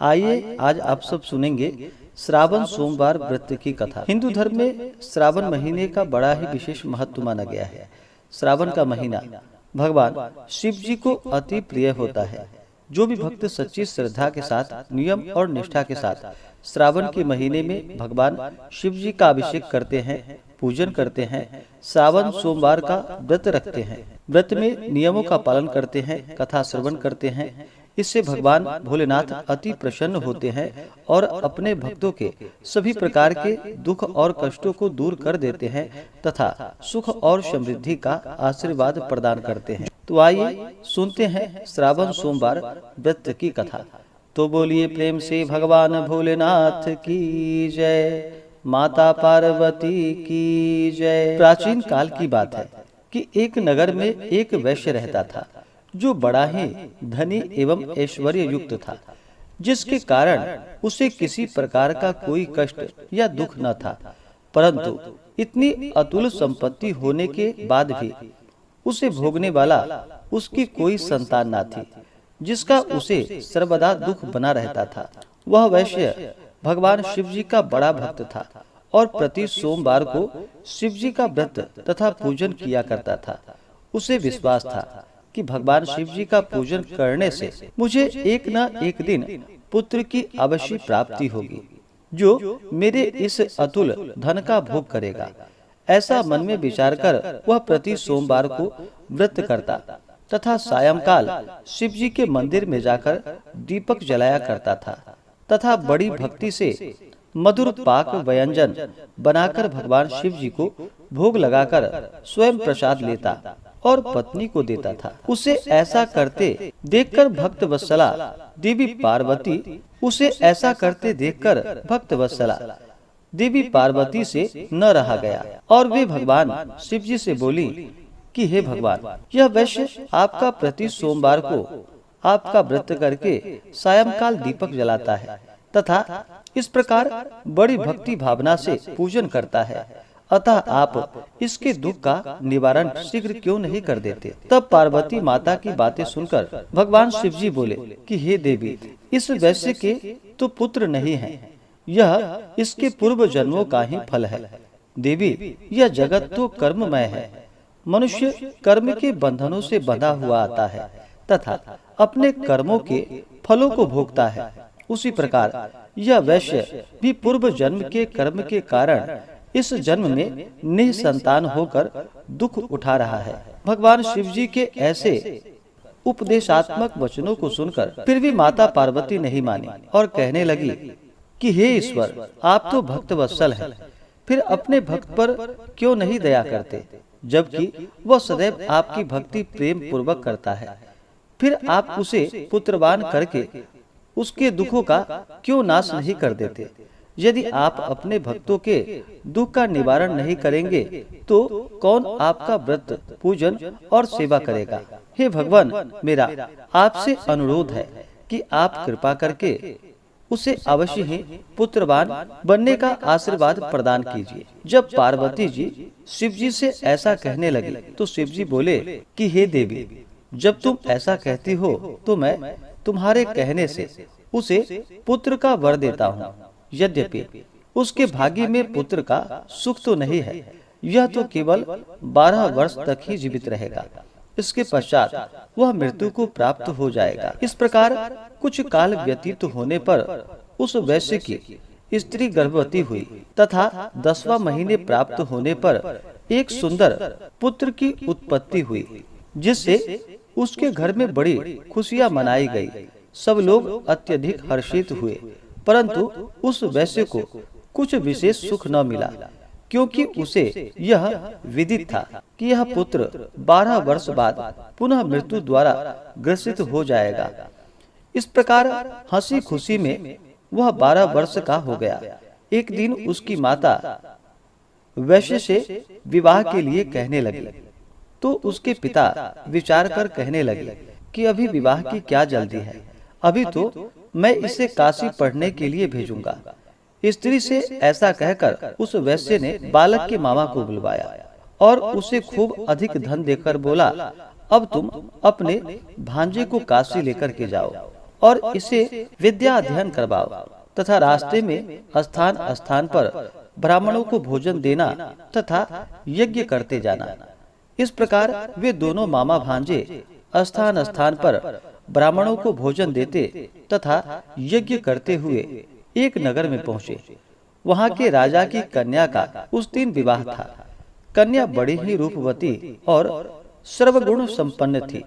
आइए आज आप सब सुनेंगे श्रावण सोमवार व्रत की कथा। हिंदू धर्म में श्रावण महीने का बड़ा ही विशेष महत्व माना गया है। श्रावण का महीना भगवान शिव जी को अति प्रिय होता है। जो भी भक्त सच्ची श्रद्धा के साथ, नियम और निष्ठा के साथ श्रावण के महीने में भगवान शिव जी का अभिषेक करते हैं, पूजन करते हैं, श्रावण सोमवार का व्रत रखते हैं, व्रत में नियमों का पालन करते हैं, कथा श्रवण करते हैं, इससे भगवान भोलेनाथ अति प्रसन्न होते हैं और अपने भक्तों के सभी प्रकार के दुख और कष्टों को दूर कर देते हैं तथा सुख और समृद्धि का आशीर्वाद प्रदान करते हैं। तो आइए सुनते हैं श्रावण सोमवार व्रत की कथा। तो बोलिए प्रेम से भगवान भोलेनाथ की जय, माता पार्वती की जय। प्राचीन काल की बात है कि एक नगर में एक वैश्य रहता था जो बड़ा ही धनी एवं ऐश्वर्य युक्त था, जिसके कारण उसे किसी प्रकार का कोई कष्ट या दुख न था। परंतु इतनी अतुल संपत्ति होने के बाद भी उसे भोगने वाला उसकी कोई संतान न थी, जिसका उसे सर्वदा दुख बना रहता था। वह वैश्य भगवान शिव जी का बड़ा भक्त था और प्रति सोमवार को शिव जी का व्रत तथा पूजन किया करता था। उसे विश्वास था कि भगवान शिव जी का पूजन करने से मुझे एक न एक दिन पुत्र की अवश्य प्राप्ति होगी, जो मेरे इस अतुल धन का भोग करेगा। ऐसा मन में विचार कर वह प्रति सोमवार को व्रत करता तथा सायंकाल शिव जी के मंदिर में जाकर दीपक जलाया करता था तथा बड़ी भक्ति से मधुर पाक व्यंजन बनाकर भगवान शिव जी को भोग लगाकर स्वयं प्रसाद लेता और पत्नी को देता था। उसे ऐसा करते देखकर भक्त वत्सला देवी पार्वती से न रहा गया और वे भगवान शिव जी से बोली कि हे भगवान, यह वैश्य आपका प्रति सोमवार को आपका व्रत करके सायंकाल दीपक जलाता है तथा इस प्रकार बड़ी भक्ति भावना से पूजन करता है, अतः आप इसके दुख का निवारण शीघ्र क्यों नहीं कर देते। तब पार्वती माता की बातें सुनकर भगवान शिव जी बोले कि हे देवी, इस वैश्य के तो पुत्र नहीं हैं, यह इसके पूर्व जन्मों का ही फल है। देवी, यह जगत तो कर्ममय है, मनुष्य कर्म के बंधनों से बंधा हुआ आता है तथा अपने कर्मों के फलों को भोगता है। उसी प्रकार यह वैश्य भी पूर्व जन्म के कर्म के कारण इस जन्म में निसंतान होकर दुख उठा रहा है। भगवान शिव जी के ऐसे उपदेशात्मक वचनों को सुनकर फिर भी माता पार्वती नहीं मानी और कहने लगी कि हे ईश्वर, आप तो भक्त वत्सल हैं, फिर अपने भक्त पर क्यों नहीं दया करते, जबकि वह सदैव आपकी भक्ति प्रेम पूर्वक करता है। फिर आप उसे पुत्रवान करके उसके दुखों का क्यों नाश नहीं कर देते। यदि आप अपने भक्तों के दुख का निवारण नहीं करेंगे तो कौन आपका व्रत, पूजन और सेवा करेगा। हे भगवान, मेरा आपसे अनुरोध है कि आप कृपा करके उसे अवश्य ही पुत्रवान बनने का आशीर्वाद प्रदान कीजिए। जब पार्वती जी शिव जी से ऐसा कहने लगी तो शिव जी बोले कि हे देवी, जब तुम ऐसा कहती हो तो मैं तुम्हारे कहने से उसे पुत्र का वर देता हूँ। यद्यपि उसके भाग्य में पुत्र का सुख तो नहीं है, यह तो केवल 12 वर्ष तक ही जीवित रहेगा, इसके पश्चात वह मृत्यु को प्राप्त हो जाएगा। इस प्रकार कुछ काल व्यतीत होने पर उस वैश्य की स्त्री गर्भवती हुई तथा 10वां महीने प्राप्त होने पर एक सुंदर पुत्र की उत्पत्ति हुई, जिससे उसके घर में बड़ी खुशियां मनाई गई। सब लोग अत्यधिक हर्षित हुए, परंतु उस वैश्य को कुछ विशेष सुख न मिला, क्योंकि उसे यह विदित था कि यह पुत्र 12 वर्ष बाद पुनः मृत्यु द्वारा ग्रसित हो जाएगा। इस प्रकार हंसी खुशी में वह 12 वर्ष का हो गया। एक दिन उसकी माता वैश्य से विवाह के लिए कहने लगी तो उसके पिता विचार कर कहने लगे कि अभी विवाह की क्या जल्दी है, अभी तो मैं इसे काशी पढ़ने के लिए भेजूंगा। स्त्री से ऐसा कहकर उस वैश्य ने बालक के मामा को बुलवाया और उसे खूब अधिक धन देकर बोला, अब तुम अपने भांजे को काशी लेकर के जाओ और इसे विद्या अध्ययन करवाओ तथा रास्ते में स्थान स्थान पर ब्राह्मणों को भोजन देना तथा यज्ञ करते जाना। इस प्रकार वे दोनों मामा भांजे स्थान स्थान पर ब्राह्मणों को भोजन देते तथा यज्ञ करते हुए एक नगर में पहुँचे। वहाँ के राजा की कन्या का उस दिन विवाह था। कन्या बड़ी ही रूपवती और सर्वगुण संपन्न थी,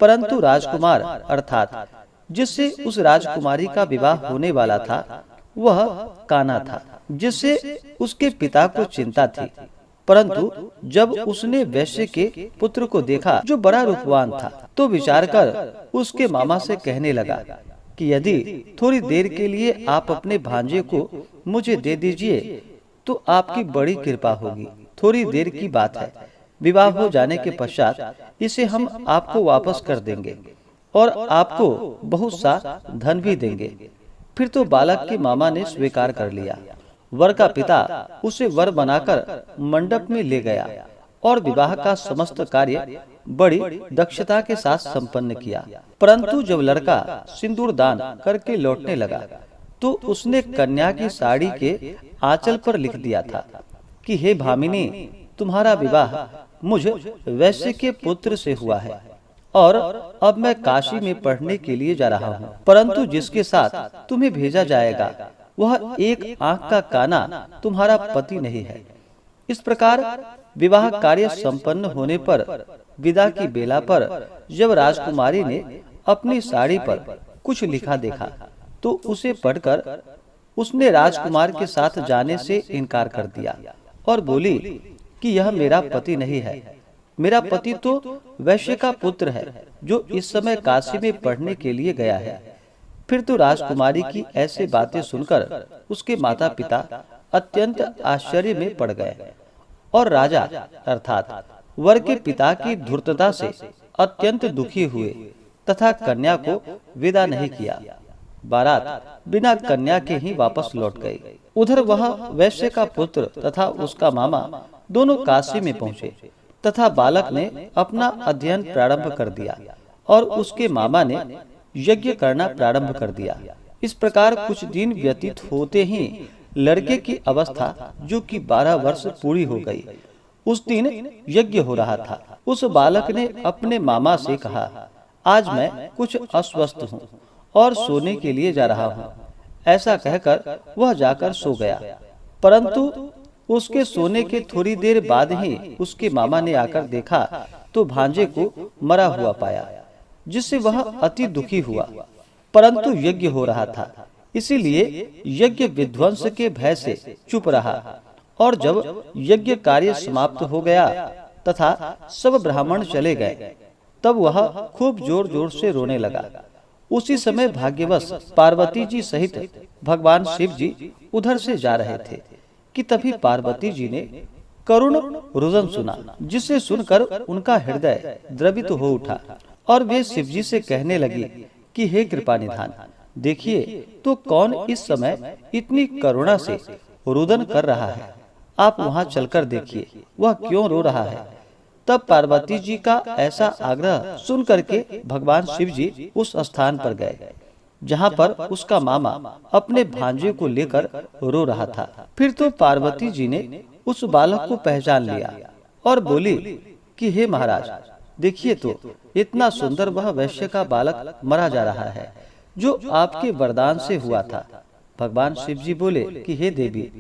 परंतु राजकुमार अर्थात जिससे उस राजकुमारी का विवाह होने वाला था वह काना था, जिससे उसके पिता को चिंता थी। परंतु जब उसने वैश्य के पुत्र को देखा जो बड़ा रूपवान था, तो विचार कर उसके मामा से कहने लगा कि यदि थोड़ी देर के लिए आप अपने भांजे को मुझे दे दीजिए तो आपकी बड़ी कृपा होगी। थोड़ी देर की बात है, विवाह हो जाने के पश्चात इसे हम आपको वापस कर देंगे और आपको बहुत सा धन भी देंगे। फिर तो बालक के मामा ने स्वीकार कर लिया। वर का पिता उसे वर बनाकर मंडप में ले गया और विवाह का समस्त कार्य बड़ी दक्षता के साथ संपन्न किया। परंतु जब लड़का सिंदूर दान करके लौटने लगा तो उसने कन्या की साड़ी के आंचल पर लिख दिया था कि हे भामिनी, तुम्हारा विवाह मुझ वैश्य के पुत्र से हुआ है और अब मैं काशी में पढ़ने के लिए जा रहा हूँ। परंतु जिसके साथ तुम्हें भेजा जाएगा वह एक आंख का काना तुम्हारा पति नहीं है। इस प्रकार विवाह कार्य संपन्न होने पर विदा की बेला पर जब राजकुमारी ने अपनी साड़ी पर कुछ लिखा देखा तो उसे पढ़कर उसने राजकुमार के साथ जाने से इनकार कर दिया और बोली कि यह मेरा पति नहीं है। मेरा पति तो वैश्य का पुत्र है जो इस समय काशी में पढ़ने के लिए गया है। फिर तो राजकुमारी की ऐसे बातें सुनकर उसके माता पिता अत्यंत आश्चर्य में पड़ गए और राजा अर्थात वर के पिता की धूर्तता से अत्यंत दुखी हुए तथा कन्या को विदा नहीं किया। बारात बिना कन्या के ही वापस लौट गई। उधर वह वैश्य का पुत्र तथा उसका मामा दोनों काशी में पहुँचे तथा बालक ने अपना अध्ययन प्रारंभ कर दिया और उसके मामा ने यज्ञ करना प्रारंभ कर दिया। इस प्रकार कुछ दिन व्यतीत होते ही लड़के की अवस्था जो कि 12 वर्ष पूरी हो गई। उस दिन यज्ञ हो रहा था। उस बालक ने अपने मामा से कहा, आज मैं कुछ अस्वस्थ हूँ और सोने के लिए जा रहा हूँ। ऐसा कहकर वह जाकर सो गया। परंतु उसके सोने के थोड़ी देर बाद ही उसके मामा ने आकर देखा तो भांजे को मरा हुआ पाया, जिससे वह अति दुखी हुआ। परंतु यज्ञ हो रहा था, इसीलिए यज्ञ विध्वंस के भय से चुप रहा और जब यज्ञ कार्य समाप्त हो गया तथा सब ब्राह्मण चले गए तब वह खूब जोर जोर से रोने लगा। उसी समय भाग्यवश पार्वती जी सहित भगवान शिव जी उधर से जा रहे थे कि तभी पार्वती जी ने करुण रुदन सुना, जिसे सुनकर उनका हृदय द्रवित हो उठा और वे शिव जी से कहने लगी कि हे कृपा निधान, देखिए तो कौन इस समय इतनी करुणा से रुदन कर रहा है। आप वहां चलकर देखिए वह क्यों रो रहा है। तब पार्वती जी का ऐसा आग्रह सुन करके भगवान शिव जी उस स्थान पर गए जहाँ पर उसका मामा अपने भांजे को लेकर रो रहा था। फिर तो पार्वती जी ने उस बालक को पहचान लिया और बोली कि हे महाराज, देखिए तो इतना सुंदर वह वैश्य का बालक मरा जा रहा है जो आपके वरदान से हुआ था। भगवान शिव जी बोले कि हे देवी,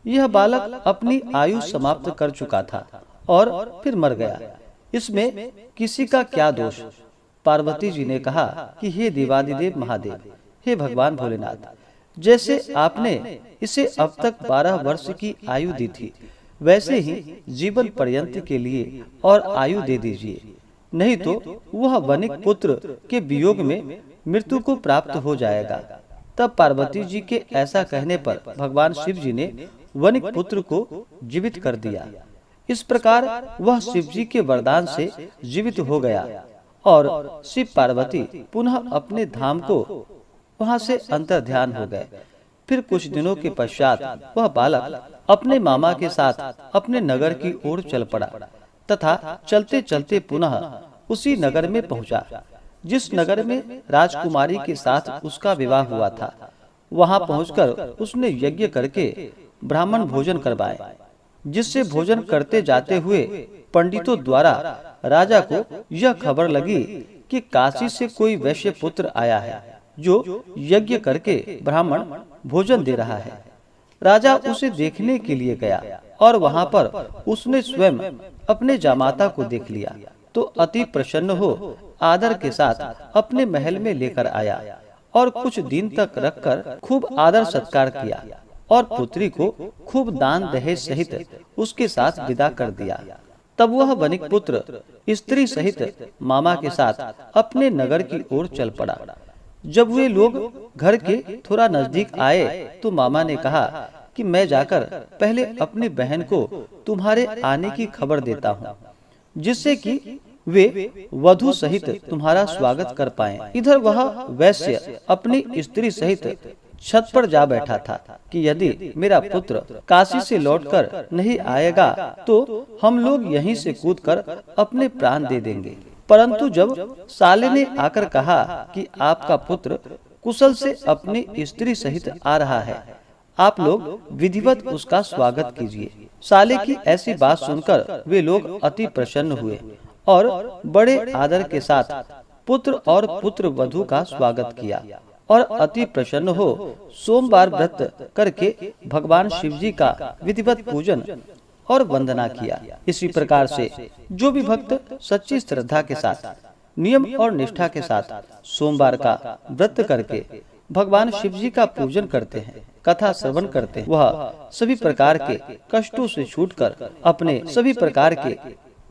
यह बालक अपनी आयु समाप्त कर चुका था और फिर मर गया, इसमें किसी का क्या दोष। पार्वती जी ने कहा कि हे देवादिदेव महादेव, हे भगवान भोलेनाथ, जैसे आपने इसे अब तक 12 वर्ष की आयु दी थी वैसे ही जीवन पर्यंत के लिए और आयु दे दीजिए, नहीं तो वह वनिक पुत्र के वियोग में मृत्यु को प्राप्त हो जाएगा। तब पार्वती जी के ऐसा कहने पर भगवान शिव जी ने वनिक पुत्र को जीवित कर दिया। इस प्रकार वह शिव जी के वरदान से जीवित हो गया और शिव पार्वती पुनः अपने धाम को वहां से अंतर ध्यान हो गए। फिर कुछ दिनों के पश्चात वह बालक अपने मामा के साथ अपने नगर की ओर चल पड़ा तथा चलते चलते पुनः उसी नगर में पहुंचा जिस नगर में राजकुमारी के साथ उसका विवाह हुआ था, वहां पहुंचकर उसने यज्ञ करके ब्राह्मण भोजन करवाए, जिससे भोजन करते जाते हुए पंडितों द्वारा राजा को यह खबर लगी कि काशी से कोई वैश्य पुत्र आया है जो यज्ञ करके ब्राह्मण भोजन दे रहा है। राजा उसे देखने के लिए गया और वहां पर उसने स्वयं अपने जामाता को देख लिया, तो अति प्रसन्न हो आदर के साथ अपने महल में लेकर आया और कुछ दिन तक रखकर खूब आदर सत्कार किया और पुत्री को खूब दान दहेज सहित उसके साथ विदा कर दिया। तब वह वणिक पुत्र स्त्री सहित मामा के साथ अपने नगर की ओर चल पड़ा। जब वे लोग घर के थोड़ा नजदीक आए तो मामा ने कहा कि मैं जाकर पहले अपनी बहन को तुम्हारे आने की खबर देता हूँ, जिससे कि वे वधू सहित तुम्हारा स्वागत कर पाएं। इधर वह वैश्य अपनी स्त्री सहित छत पर जा बैठा था कि यदि मेरा पुत्र काशी से लौटकर नहीं आएगा तो हम लोग यहीं से कूदकर अपने प्राण दे देंगे। परंतु जब साले ने आकर कहा कि आपका पुत्र कुशल से अपनी स्त्री सहित आ रहा है, आप लोग विधिवत उसका स्वागत कीजिए। साले की ऐसी बात सुनकर वे लोग अति प्रसन्न हुए और बड़े आदर के साथ पुत्र और पुत्र वधू का स्वागत किया और अति प्रसन्न हो सोमवार व्रत करके भगवान शिव जी का विधिवत पूजन और वंदना किया। इसी प्रकार से जो भी भक्त सच्ची श्रद्धा के साथ नियम और निष्ठा के साथ सोमवार का व्रत करके भगवान शिव जी का पूजन करते हैं, कथा श्रवण करते हैं, वह सभी प्रकार के कष्टों से छूटकर अपने सभी प्रकार के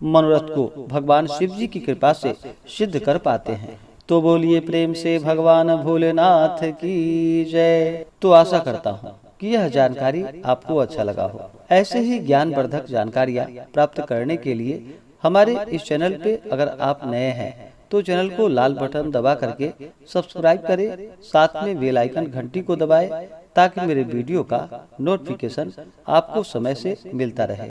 मनोरथ को भगवान शिव जी की कृपा से सिद्ध कर पाते हैं। तो बोलिए प्रेम से भगवान भोलेनाथ की जय। तो आशा करता हूँ कि यह जानकारी आपको अच्छा लगा हो। ऐसे ही ज्ञानवर्धक जानकारियाँ प्राप्त करने के लिए हमारे इस चैनल पे अगर आप नए हैं तो चैनल को लाल बटन दबा करके सब्सक्राइब करें, साथ में बेल आइकन घंटी को दबाएं ताकि मेरे वीडियो का नोटिफिकेशन आपको समय से मिलता रहे।